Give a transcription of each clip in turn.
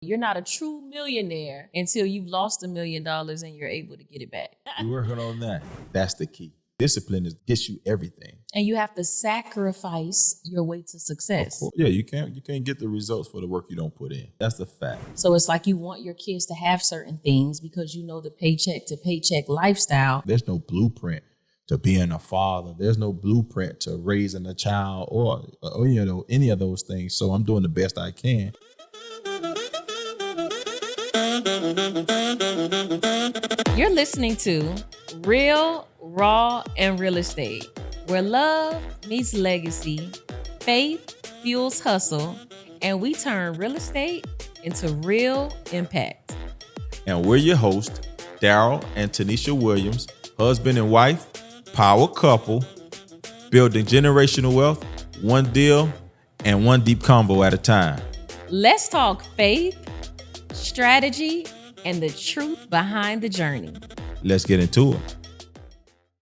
you're not a true millionaire until you've lost $1 million and you're able to get it back. We're working on that. That's the key. Discipline gets you everything. And you have to sacrifice your way to success. Yeah, you can't get the results for the work you don't put in. That's the fact. So it's like you want your kids to have certain things because you know the paycheck to paycheck lifestyle. There's no blueprint to being a father. There's no blueprint to raising a child or any of those things. So I'm doing the best I can. You're listening to Real, Raw, and Real Estate, where love meets legacy, faith fuels hustle, and we turn real estate into real impact. And we're your hosts, Daryl and Tanisha Williams, husband and wife, power couple, building generational wealth, one deal and one deep combo at a time. Let's talk faith, strategy, and the truth behind the journey. Let's get into it.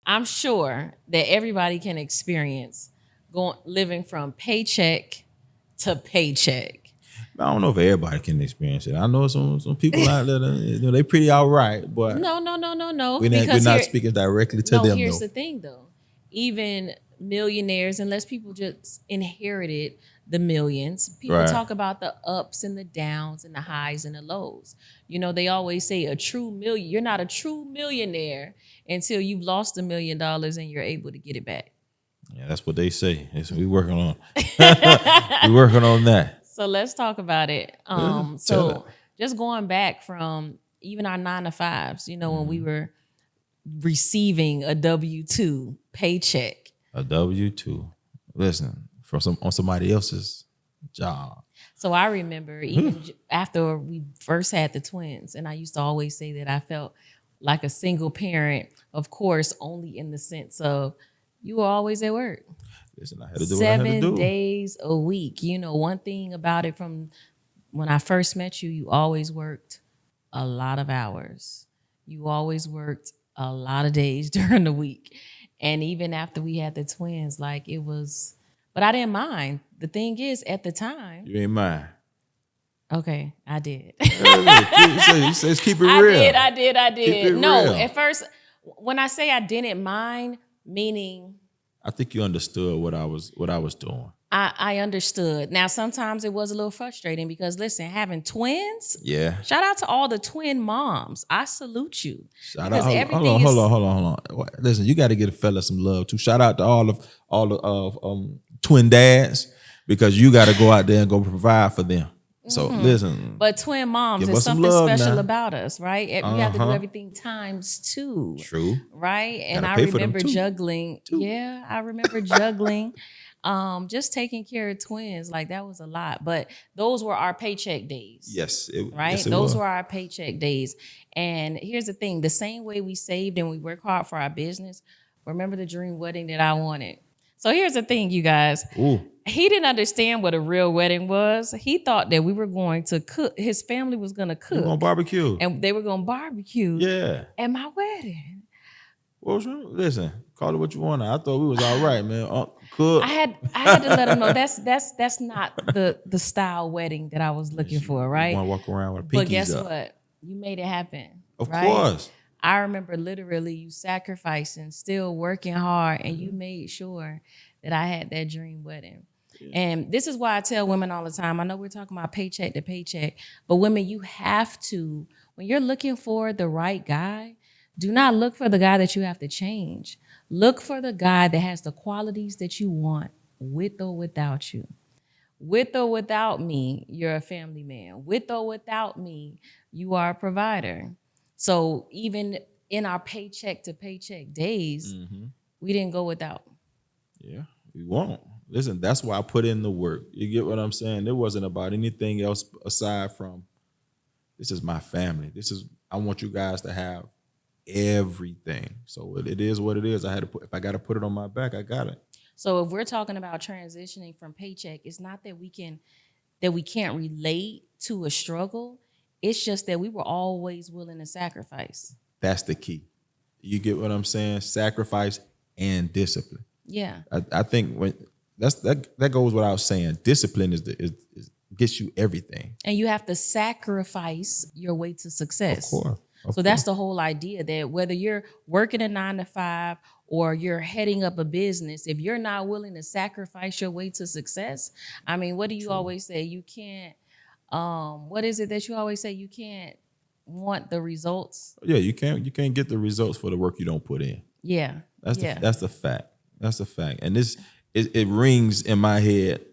I'm sure that everybody can experience living from paycheck to paycheck. I don't know if everybody can experience it. I know some people out there, they pretty all right, but no. We're not speaking directly to them. Here's the thing, though. Even millionaires, unless people just inherited the millions, people talk about the ups and the downs and the highs and the lows. You know, they always say you're not a true millionaire until you've lost $1 million and you're able to get it back. Yeah, that's what they say. We're working on. We're working on that. So let's talk about it. Just going back from even our 9-to-5s, when we were receiving a W-2 paycheck. A W-2. Listen, on somebody else's job. So I remember even after we first had the twins, and I used to always say that I felt like a single parent, of course, only in the sense of you were always at work. Listen, I had to do what I had to do. 7 days a week. One thing about it from when I first met you, you always worked a lot of hours. You always worked a lot of days during the week. And even after we had the twins, but I didn't mind. The thing is, at the time. You ain't mind. Okay, I did. He says keep it real. I did. Keep it no, real. At first, when I say I didn't mind, meaning. I think you understood what I was doing. I understood. Now, sometimes it was a little frustrating because, listen, having twins. Yeah. Shout out to all the twin moms. I salute you. Shout out. Hold on. Listen, you got to get a fella some love too. Shout out to all the twin dads because you got to go out there and go provide for them. So listen. But twin moms, there's something special about us, right? We have to do everything times 2. True. Right? And I remember juggling. Yeah, I remember juggling. Just taking care of twins, that was a lot. But those were our paycheck days. Yes. Those were our paycheck days. And here's the thing, the same way we saved and we work hard for our business, remember the dream wedding that I wanted. So here's the thing, you guys. Ooh. He didn't understand what a real wedding was. He thought that we were going to cook. His family was going to cook. We're going to barbecue. And they were going to barbecue. Yeah. At my wedding. What was wrong? Listen, call it what you want. I thought we was all right, man. Cook. I had to let him know that's not the style wedding that I was looking for, right? You want to walk around with pinkies up. But guess what? You made it happen. Of course. I remember literally you sacrificing, still working hard, and you made sure that I had that dream wedding. Yeah. And this is why I tell women all the time, I know we're talking about paycheck to paycheck, but women, you have to, when you're looking for the right guy, do not look for the guy that you have to change. Look for the guy that has the qualities that you want with or without you. With or without me, you're a family man. With or without me, you are a provider. So even in our paycheck to paycheck days, we didn't go without. Yeah, we won't. Listen, that's why I put in the work. You get what I'm saying? It wasn't about anything else aside from, this is my family. I want you guys to have everything. So it is what it is. If I got to put it on my back, I got it. So if we're talking about transitioning from paycheck, it's not that we can't relate to a struggle. It's just that we were always willing to sacrifice. That's the key. You get what I'm saying? Sacrifice and discipline. Yeah. I think that goes without saying. Discipline is gets you everything. And you have to sacrifice your way to success. Of course. So that's the whole idea, that whether you're working a 9 to 5 or you're heading up a business, if you're not willing to sacrifice your way to success, I mean, what do you always say? You can't, what is it that you always say? You can't want the results. Yeah, you can't get the results for the work you don't put in. Yeah. That's the fact. That's the fact. And it rings in my head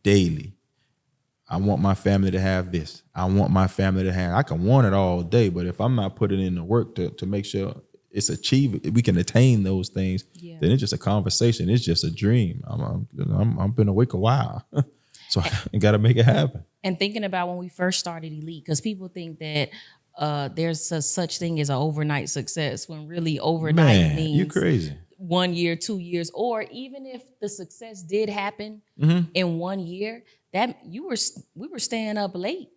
daily. I want my family to have this. I want my family to have. I can want it all day, but if I'm not putting in the work to make sure it's achieved, we can attain those things, then it's just a conversation. It's just a dream. I'm been awake a while, so I got to make it happen. And thinking about when we first started Elite, because people think that there's such thing as an overnight success, when really overnight means you crazy. 1 year, 2 years, or even if the success did happen in 1 year, that we were staying up late,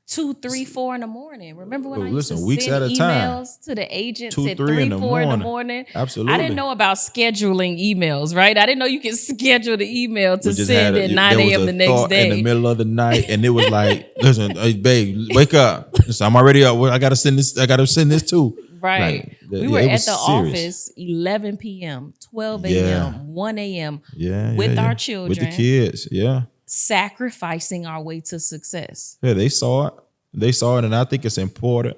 2, 3, 4 in the morning. Remember when I used to weeks send at a time. emails to the agents 2, at 3 3, in the 4 in the morning. morning? Absolutely. I didn't know about scheduling emails, right? I didn't know you could schedule the email to send at 9 a.m. the next day. In the middle of the night, and it was like, listen, hey, babe, wake up. Listen, I'm already up. I got to send this. I got to send this too. Right. Like, we were at the serious. office 11 p.m., 12 a.m., 1 a.m. with our children. With the kids, sacrificing our way to success. Yeah, they saw it. And I think it's important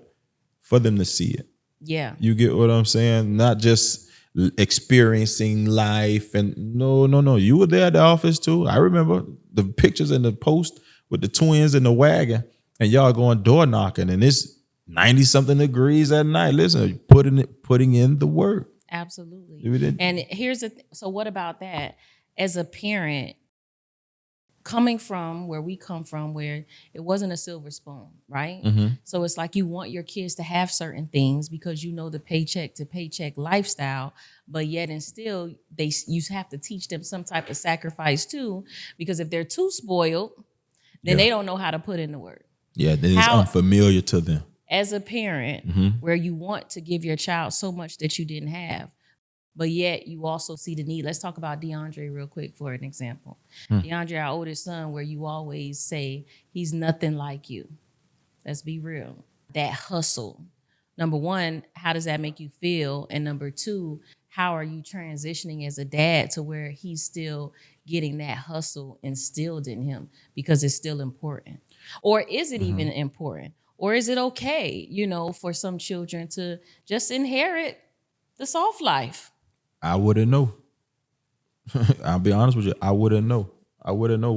for them to see it. Yeah. You get what I'm saying? Not just experiencing life. And no. You were there at the office too. I remember the pictures in the post with the twins in the wagon and y'all going door knocking, and it's 90-something degrees at night. Listen, putting in the work. Absolutely. And here's so what about that? As a parent, coming from where we come from, where it wasn't a silver spoon, right? So it's like you want your kids to have certain things because you know the paycheck to paycheck lifestyle, but yet and still you have to teach them some type of sacrifice too, because if they're too spoiled, then they don't know how to put in the work. Yeah, then it's unfamiliar to them. As a parent, where you want to give your child so much that you didn't have, but yet you also see the need. Let's talk about DeAndre real quick for an example. DeAndre, our oldest son, where you always say he's nothing like you. Let's be real. That hustle. Number one, how does that make you feel? And number two, how are you transitioning as a dad to where he's still getting that hustle instilled in him because it's still important? Or is it even important? Or is it okay, for some children to just inherit the soft life? I wouldn't know. I'll be honest with you. I wouldn't know. I wouldn't know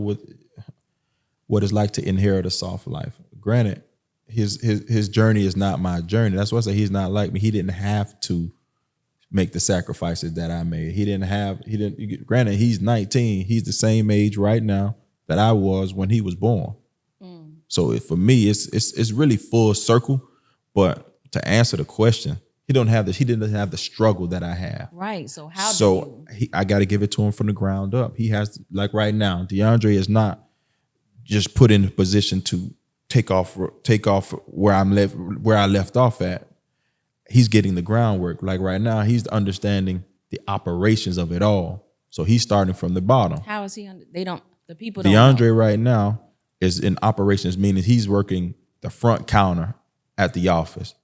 what it's like to inherit a soft life. Granted, his journey is not my journey. That's why I say he's not like me. He didn't have to make the sacrifices that I made. Granted, he's 19. He's the same age right now that I was when he was born. So for me, it's really full circle. But to answer the question, he didn't have the struggle that I have. Right. So I got to give it to him from the ground up. He has, like right now, DeAndre is not just put in a position to take off where I left off at. He's getting the groundwork. Like right now, he's understanding the operations of it all. So he's starting from the bottom. How is he? The people DeAndre don't know. right now is in operations, meaning he's working the front counter at the office.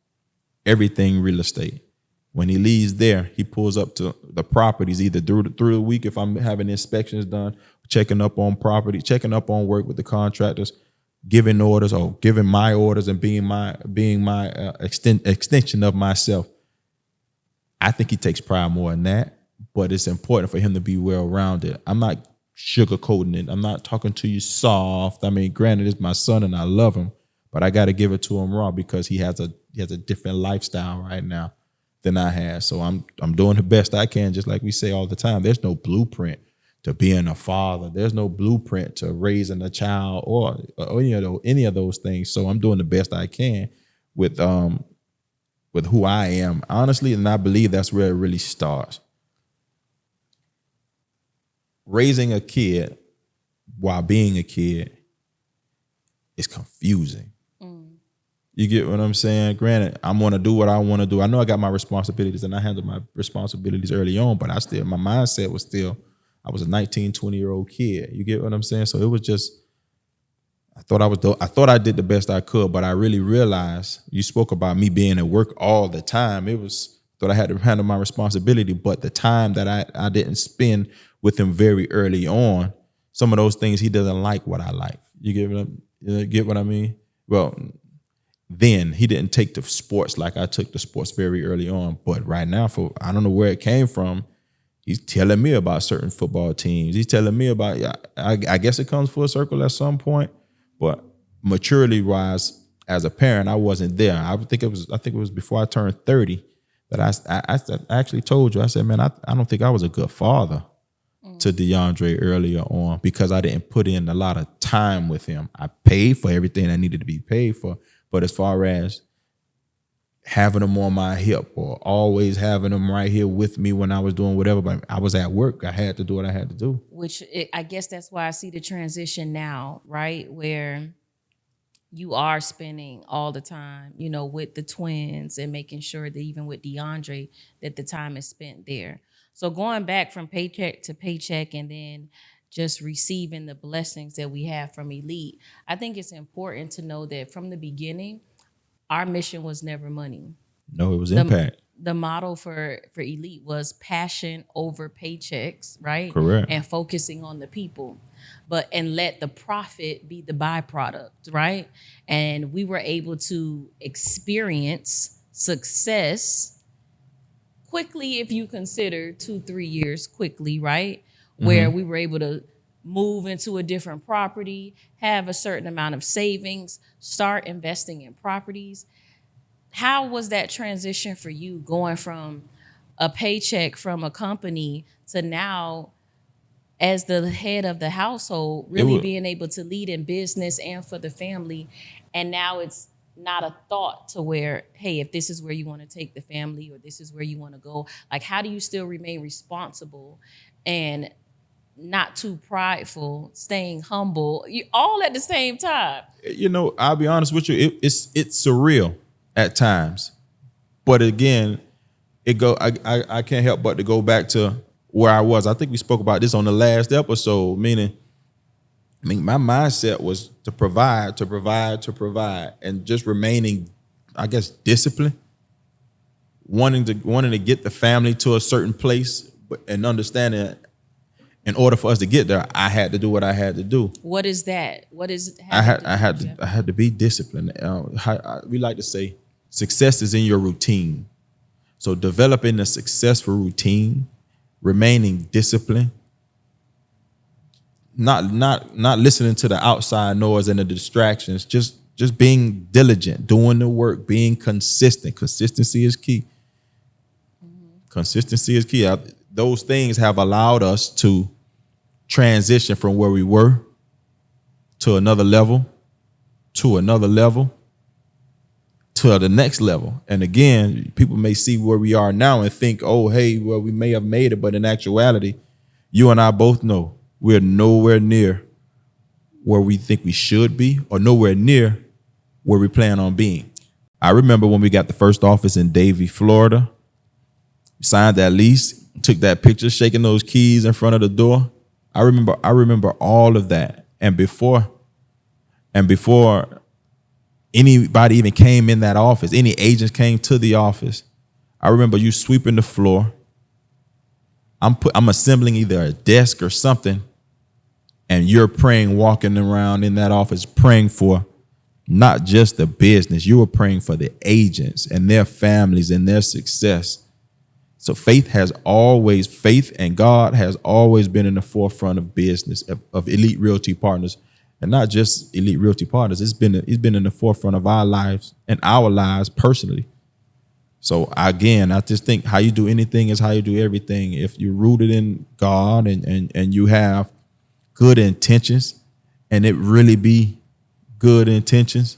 Everything real estate. When he leaves there, he pulls up to the properties either through the week if I'm having inspections done, checking up on property, checking up on work with the contractors, giving orders or giving my orders and being my extension of myself. I think he takes pride more in that, but it's important for him to be well-rounded. I'm not sugarcoating it. I'm not talking to you soft. I mean, granted, it's my son and I love him, but I got to give it to him raw because he has a different lifestyle right now than I have. So I'm doing the best I can, just like we say all the time. There's no blueprint to being a father. There's no blueprint to raising a child or any of those things. So I'm doing the best I can with who I am, honestly, and I believe that's where it really starts. Raising a kid while being a kid is confusing. You get what I'm saying? Granted, I'm going to do what I want to do. I know I got my responsibilities and I handled my responsibilities early on, but my mindset was still, I was a 19, 20-year-old kid. You get what I'm saying? So it was just, I thought I did the best I could, but I really realized you spoke about me being at work all the time. Thought I had to handle my responsibility, but the time that I didn't spend with him very early on, some of those things he doesn't like what I like. You get what I mean? Well, then he didn't take the sports like I took the sports very early on, but right now, I don't know where it came from. He's telling me about certain football teams. He's telling me about, I guess it comes full circle at some point, but maturity wise, as a parent, I wasn't there. I think it was before I turned 30 that I actually told you, I said, man, I don't think I was a good father to DeAndre earlier on because I didn't put in a lot of time with him. I paid for everything that needed to be paid for, but as far as having them on my hip or always having them right here with me when I was doing whatever, but I was at work. I had to do what I had to do. I guess that's why I see the transition now, right? Where you are spending all the time, with the twins and making sure that even with DeAndre, that the time is spent there. So going back from paycheck to paycheck and then just receiving the blessings that we have from Elite, I think it's important to know that from the beginning, our mission was never money. No, it was impact. The model for Elite was passion over paychecks, right? Correct. And focusing on the people, and let the profit be the byproduct, right? And we were able to experience success quickly, if you consider 2-3 years quickly, right? Where we were able to move into a different property, have a certain amount of savings, start investing in properties. How was that transition for you going from a paycheck from a company to now as the head of the household, really being able to lead in business and for the family? And now it's not a thought to where, hey, if this is where you want to take the family or this is where you want to go, like how do you still remain responsible and not too prideful, staying humble, all at the same time? I'll be honest with you, it's surreal at times, but again, I can't help but to go back to where I was. I think we spoke about this on the last episode, meaning my mindset was to provide, and just remaining, I guess, disciplined, wanting to get the family to a certain place, and understanding that in order for us to get there, I had to do what I had to do. What is that? What is I had to be disciplined. We like to say success is in your routine. So developing a successful routine, remaining disciplined, not listening to the outside noise and the distractions, just being diligent, doing the work, being consistent. Consistency is key. Consistency is key. Those things have allowed us to transition from where we were to another level, to the next level. And again, people may see where we are now and think, oh, hey, well, we may have made it. But in actuality, you and I both know we're nowhere near where we think we should be or nowhere near where we plan on being. I remember when we got the first office in Davie, Florida, signed that lease, took that picture, shaking those keys in front of the door. I remember all of that. And before anybody even came in that office, any agents came to the office, I remember you sweeping the floor. I'm assembling either a desk or something, and you're praying, walking around in that office, praying for not just the business. You were praying for the agents and their families and their success. So faith and God has always been in the forefront of business, of Elite Realty Partners, and not just Elite Realty Partners. It's been in the forefront of our lives and our lives personally. So again, I just think how you do anything is how you do everything. If you're rooted in God and you have good intentions, and it really be good intentions,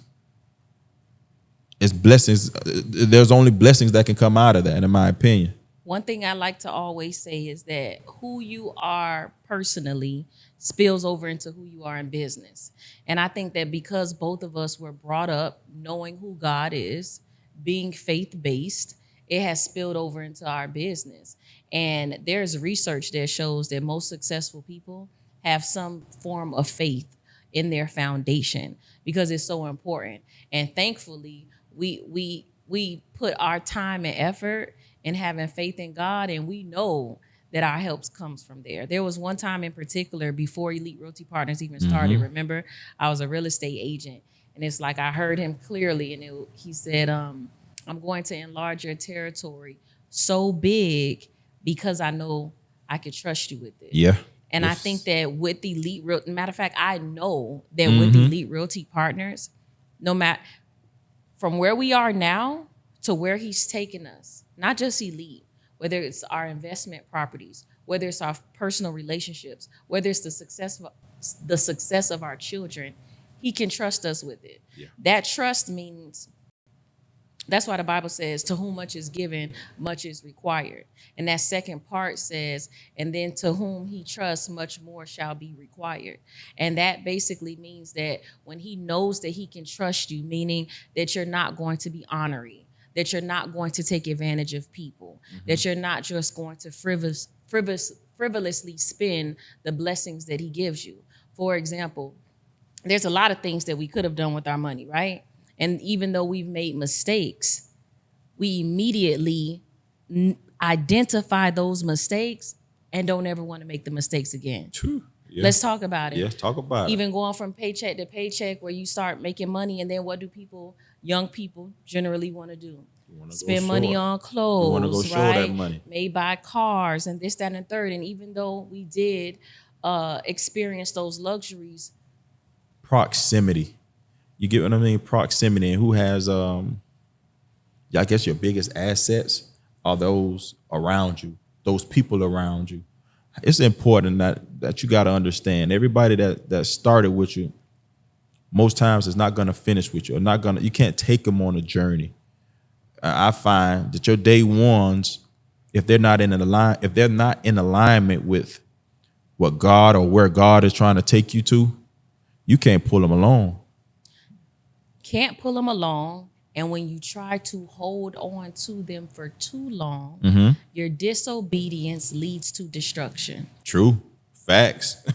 it's blessings. There's only blessings that can come out of that, in my opinion. One thing I like to always say is that who you are personally spills over into who you are in business. And I think that because both of us were brought up knowing who God is, being faith-based, it has spilled over into our business. And there's research that shows that most successful people have some form of faith in their foundation because it's so important. And thankfully, we put our time and effort in having faith in God, and we know that our help comes from there. There was one time in particular before Elite Realty Partners even started. Remember, I was a real estate agent, and it's like I heard him clearly, and he said, "I'm going to enlarge your territory so big because I know I could trust you with it." Yeah. And Yes. I think that with Elite Realty, matter of fact, I know that with Elite Realty Partners, no matter from where we are now to where he's taken us, not just Elite, whether it's our investment properties, whether it's our personal relationships, whether it's the success of our children, he can trust us with it. Yeah. That trust means, that's why the Bible says, to whom much is given, much is required. And that second part says, and then to whom he trusts, much more shall be required. And that basically means that when he knows that he can trust you, meaning that you're not going to be ornery, that you're not going to take advantage of people, that you're not just going to frivolously spend the blessings that he gives you. For example, there's a lot of things that we could have done with our money, right? And even though we've made mistakes, we immediately identify those mistakes and don't ever want to make the mistakes again. True. Yeah. Let's talk about it. Yes, talk about it. Even going from paycheck to paycheck, where you start making money, and then what do young people generally want to do? Spend money on clothes, you want to go show right? that money. May buy cars and this, that, and third. And even though we did experience those luxuries, Proximity. You get what I mean? Proximity. And who has, I guess your biggest assets are those around you, those people around you. It's important that you got to understand everybody that started with you, most times is not going to finish with you, or you can't take them on a journey. I find that your day ones, if they're not in alignment with what God or where God is trying to take you to, you can't pull them along. Can't pull them along. And when you try to hold on to them for too long, your disobedience leads to destruction. True. Facts.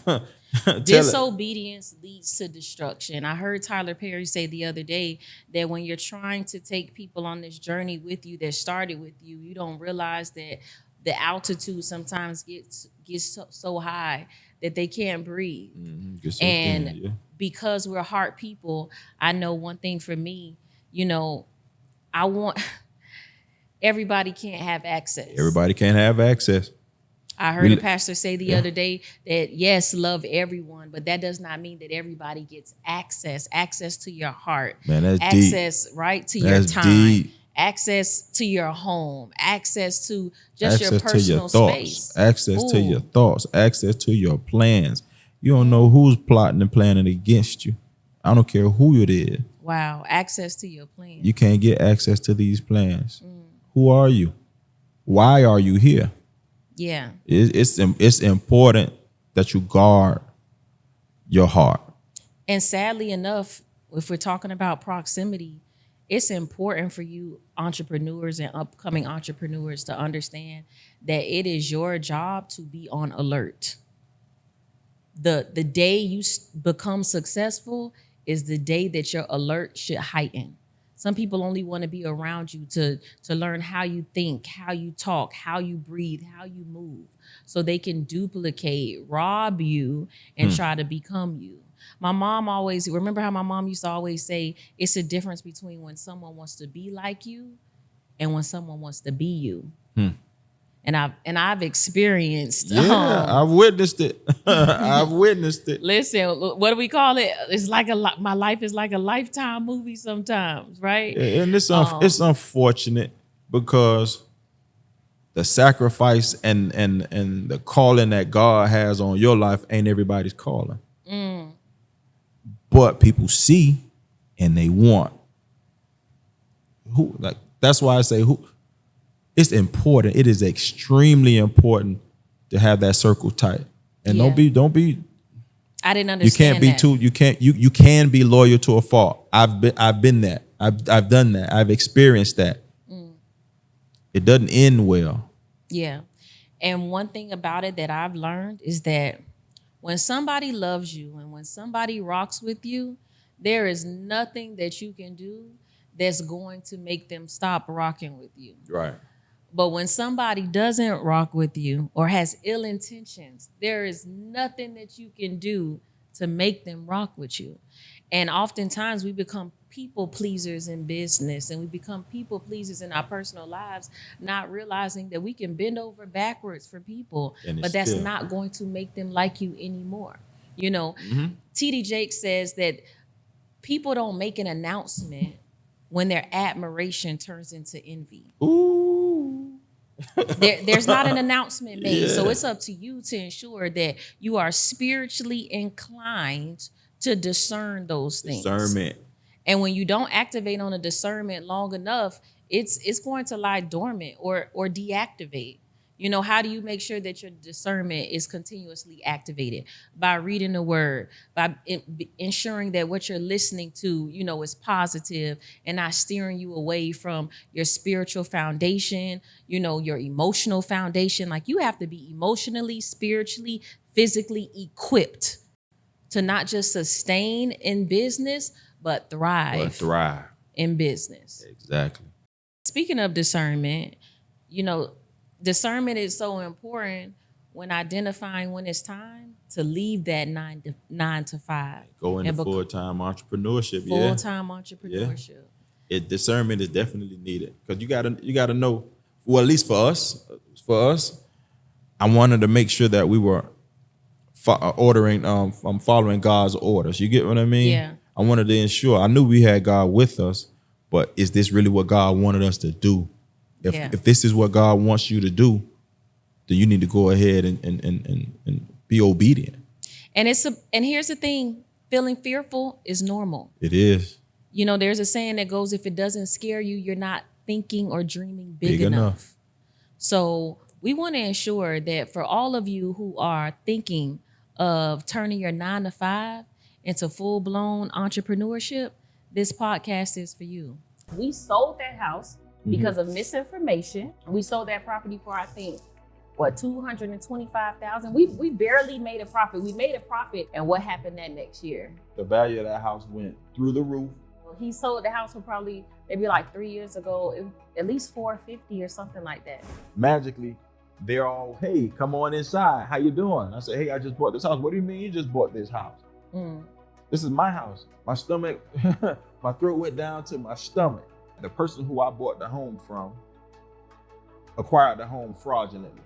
Disobedience leads to destruction. I heard Tyler Perry say the other day that when you're trying to take people on this journey with you that started with you, you don't realize that the altitude sometimes gets so high that they can't breathe. Because we're heart people, I know one thing for me, I want everybody can't have access. Everybody can't have access. I heard a pastor say the other day that, yes, love everyone, but that does not mean that everybody gets access to your heart. Man, that's access, deep. right, to That's your time, deep. access to your home, access to just your personal to your thoughts, space. access to your thoughts, access to your plans. You don't know who's plotting and planning against you. I don't care who it is. Wow, access to your plans. You can't get access to these plans. Who are you? Why are you here? Yeah. It's important that you guard your heart. And sadly enough, if we're talking about proximity, it's important for you entrepreneurs and upcoming entrepreneurs to understand that it is your job to be on alert. The day you become successful is the day that your alert should heighten. Some people only want to be around you to learn how you think, how you talk, how you breathe, how you move, so they can duplicate, rob you, and try to become you. My mom remember how my mom used to always say, it's a difference between when someone wants to be like you and when someone wants to be you. And I've experienced. I've witnessed it. I've witnessed it. Listen, what do we call it? It's like my life is like a Lifetime movie sometimes, right? And it's unfortunate because the sacrifice and the calling that God has on your life ain't everybody's calling. But people see and they want. That's why I say it's important. It is extremely important to have that circle tight. And don't be. I didn't understand. You can be loyal to a fault. I've been that. I've done that. I've experienced that. It doesn't end well. Yeah. And one thing about it that I've learned is that When somebody loves you and when somebody rocks with you, there is nothing that you can do that's going to make them stop rocking with you. Right. But when somebody doesn't rock with you or has ill intentions, there is nothing that you can do to make them rock with you. And oftentimes we become people pleasers in business and we become people pleasers in our personal lives, not realizing that we can bend over backwards for people, but that's not going to make them like you anymore. You know, TD Jakes says that people don't make an announcement when their admiration turns into envy. Ooh. There's not an announcement made. So it's up to you to ensure that you are spiritually inclined to discern those things. Discernment. And when you don't activate on a discernment long enough, it's going to lie dormant or deactivate. You know, how do you make sure that your discernment is continuously activated? By reading the word, by ensuring that what you're listening to, you know, is positive and not steering you away from your spiritual foundation, you know, your emotional foundation. Like, you have to be emotionally, spiritually, physically equipped to not just sustain in business, but thrive in business. Exactly. Speaking of discernment, you know, discernment is so important when identifying when it's time to leave that 9 to 5. Go into full-time entrepreneurship. Full-time entrepreneurship. Discernment is definitely needed because you gotta know. Well, at least for us, I wanted to make sure that we were following God's orders. You get what I mean? Yeah. I wanted to ensure. I knew we had God with us, but is this really what God wanted us to do? If this is what God wants you to do, then you need to go ahead and be obedient. And here's the thing: feeling fearful is normal. It is. You know, there's a saying that goes, if it doesn't scare you, you're not thinking or dreaming big enough. So we want to ensure that for all of you who are thinking of turning your 9 to 5 into full-blown entrepreneurship, this podcast is for you. We sold that house because of misinformation. We sold that property for, I think, $225,000. We barely made a profit. We made a profit, and what happened that next year? The value of that house went through the roof. He sold the house for probably maybe like 3 years ago, at least $450 or something like that. Magically, they're all, hey, come on inside. How you doing? I said, hey, I just bought this house. What do you mean you just bought this house? This is my house. My stomach, my throat went down to my stomach. The person who I bought the home from acquired the home fraudulently.